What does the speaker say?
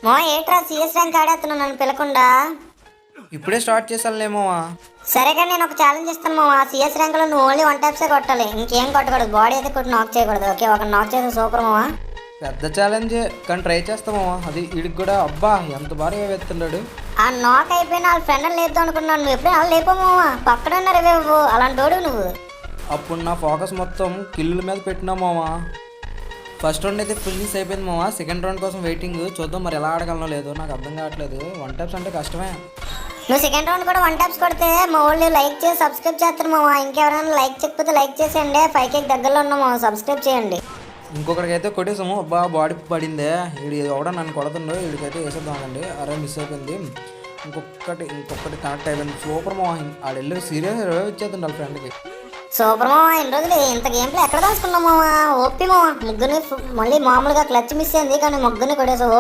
మా ఏట్రా CS rank ఆడేస్తున్నావు నన్ను పిలకుండా. ఇప్పుడే స్టార్ట్ చేసానులేమోవా. సరే కానీ నేను ఒక ఛాలెంజ్ ఇస్తాను మావా. సిఎస్ ర్యాంక్లో నువ్వు ఓన్లీ 1 ట్యాప్సే కొట్టాలి, ఇంకేం కొట్టకూడదు. బాడీ అయితే కొట్టి నాక్ చేయకూడదు. ఓకే, ఒక నాక్ చేస్తే సూపర్ మావా. పెద్ద ఛాలెంజే కానీ ట్రై చేస్తామా. అది వీడికి కూడా అబ్బా ఎంత భారీగా వెళ్తున్నాడు. ఆ నాక్ అయిపోయిన వాళ్ళ ఫ్రెండ్ లేపుతావు అనుకున్నాను. నువ్వు ఎప్పుడైనా అలా లేపోమావా, పక్కన ఉన్నారు ఇవ్వు అలాంటి వాడు నువ్వు. అప్పుడు నా ఫోకస్ మొత్తం కిల్లుల మీద పెట్టినా మావా. ఫస్ట్ రౌండ్ అయితే ఫినిష్ అయిపోయింది మావా. సెకండ్ రౌండ్ కోసం వెయిటింగ్. చూద్దాం మరి ఎలా ఆడగలనో లేదో నాకు అర్థం కావట్లేదు. 1 ట్యాప్స్ అంటే కష్టమే. నువ్వు సెకండ్ రౌండ్ కూడా 1 ట్యాప్స్ కొడితే మా వాళ్ళు లైక్ చేసి సబ్స్క్రైబ్ చేస్తారు మావా. ఇంకెవరైనా లైక్ చేయకపోతే లైక్ చేసేయండి. 5K దగ్గరలో ఉన్నాం మావా, సబ్స్క్రైబ్ చేయండి. ఇంకొకరికైతే కొట్టేసాము. అబ్బా బాడీ పడిందే. వీడు ఎవడో నన్ను కొడుతుండో. వీడికైతే వేసేద్దామండి. అరే మిస్ అయిపోయింది. ఇంకొకటి కనెక్ట్ అయిపోయింది. సూపర్ మావా. ఆడు వెళ్ళి సీరియస్ ఇచ్చేద్దండి వాళ్ళ ఫ్రెండ్కి. సూపర్ మావా. ఇన్ని రోజులు ఇంత గేమ్ ప్లే ఎక్కడ దాచుకున్నాం మావా. ఓపి మావా. ముగ్గురిని మళ్ళీ మామూలుగా క్లచ్ మిస్ అయింది కానీ ముగ్గురిని కొట్టేసావు.